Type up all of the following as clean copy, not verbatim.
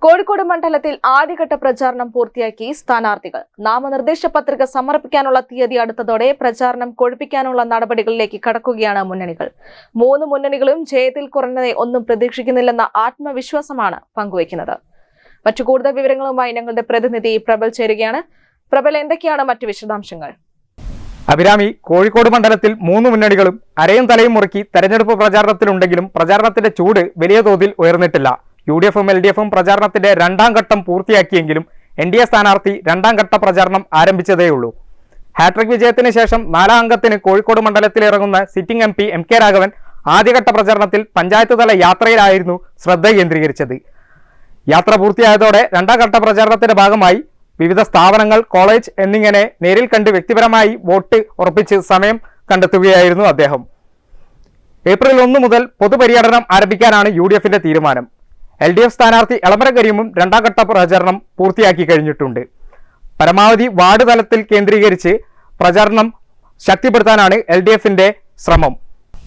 കോഴിക്കോട് മണ്ഡലത്തിൽ ആദ്യഘട്ട പ്രചാരണം പൂർത്തിയാക്കി സ്ഥാനാർത്ഥികൾ. നാമനിർദ്ദേശ പത്രിക സമർപ്പിക്കാനുള്ള തീയതി അടുത്തതോടെ പ്രചാരണം കൊഴുപ്പിക്കാനുള്ള നടപടികളിലേക്ക് കടക്കുകയാണ് മുന്നണികൾ. മൂന്ന് മുന്നണികളും ജയത്തിൽ കുറഞ്ഞതെ ഒന്നും പ്രതീക്ഷിക്കുന്നില്ലെന്ന ആത്മവിശ്വാസമാണ് പങ്കുവയ്ക്കുന്നത്. മറ്റു കൂടുതൽ വിവരങ്ങളുമായി ഞങ്ങളുടെ പ്രതിനിധി പ്രബൽ ചേരുകയാണ്. പ്രബൽ, എന്തൊക്കെയാണ് മറ്റു വിശദാംശങ്ങൾ? അഭിരാമി, കോഴിക്കോട് മണ്ഡലത്തിൽ മൂന്ന് മുന്നണികളും അരയും തലയും മുറുക്കി തെരഞ്ഞെടുപ്പ് പ്രചാരണത്തിലുണ്ടെങ്കിലും പ്രചാരണത്തിന്റെ ചൂട് വലിയ തോതിൽ ഉയർന്നിട്ടില്ല. UDFും LDFും പ്രചാരണത്തിന്റെ രണ്ടാം ഘട്ടം പൂർത്തിയാക്കിയെങ്കിലും NDA സ്ഥാനാർത്ഥി രണ്ടാം ഘട്ട പ്രചാരണം ആരംഭിച്ചതേയുള്ളൂ. ഹാട്രിക് വിജയത്തിന് ശേഷം 4 അംഗത്തിന് കോഴിക്കോട് മണ്ഡലത്തിൽ ഇറങ്ങുന്ന സിറ്റിംഗ് MP MK രാഘവൻ ആദ്യഘട്ട പ്രചാരണത്തിൽ പഞ്ചായത്ത് തല യാത്രയിലായിരുന്നു ശ്രദ്ധ കേന്ദ്രീകരിച്ചത്. യാത്ര പൂർത്തിയായതോടെ രണ്ടാം ഘട്ട പ്രചാരണത്തിന്റെ ഭാഗമായി വിവിധ സ്ഥാപനങ്ങൾ, കോളേജ് എന്നിങ്ങനെ നേരിൽ കണ്ട് വ്യക്തിപരമായി വോട്ട് ഉറപ്പിച്ച് സമയം കണ്ടെത്തുകയായിരുന്നു അദ്ദേഹം. ഏപ്രിൽ 1 മുതൽ പൊതുപര്യടനം ആരംഭിക്കാനാണ് UDFിന്റെ തീരുമാനം. LDF സ്ഥാനാർത്ഥി എളമരം കരീമും രണ്ടാം ഘട്ട പ്രചാരണം പൂർത്തിയാക്കി കഴിഞ്ഞിട്ടുണ്ട്. പരമാവധി വാർഡ് തലത്തിൽ കേന്ദ്രീകരിച്ച് പ്രചാരണം ശക്തിപ്പെടുത്താനാണ് LDFിന്റെ ശ്രമം.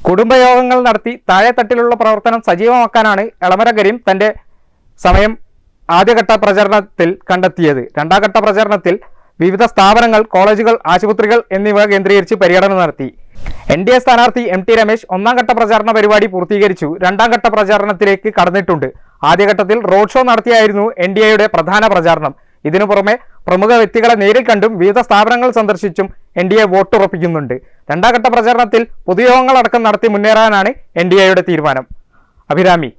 കുടുംബയോഗങ്ങൾ നടത്തി താഴെത്തട്ടിലുള്ള പ്രവർത്തനം സജീവമാക്കാനാണ് എളമരം കരീം തന്റെ സമയം ആദ്യഘട്ട പ്രചാരണത്തിൽ കണ്ടെത്തിയത്. രണ്ടാം ഘട്ട പ്രചാരണത്തിൽ വിവിധ സ്ഥാപനങ്ങൾ, കോളേജുകൾ, ആശുപത്രികൾ എന്നിവ കേന്ദ്രീകരിച്ച് പര്യടനം നടത്തി. NDA സ്ഥാനാർത്ഥി MT രമേശ് ഒന്നാം ഘട്ട പ്രചാരണ പരിപാടി പൂർത്തീകരിച്ചു രണ്ടാം ഘട്ട പ്രചാരണത്തിലേക്ക് കടന്നിട്ടുണ്ട്. ആദ്യഘട്ടത്തിൽ റോഡ് ഷോ നടത്തിയായിരുന്നു NDAയുടെ പ്രധാന പ്രചാരണം. ഇതിനു പുറമെ പ്രമുഖ വ്യക്തികളെ നേരിൽ കണ്ടും വിവിധ സ്ഥാപനങ്ങൾ സന്ദർശിച്ചും NDA വോട്ടുറപ്പിക്കുന്നുണ്ട്. രണ്ടാം ഘട്ട പ്രചാരണത്തിൽ പൊതുയോഗങ്ങളടക്കം നടത്തി മുന്നേറാനാണ് NDAയുടെ തീരുമാനം. അഭിരാമി.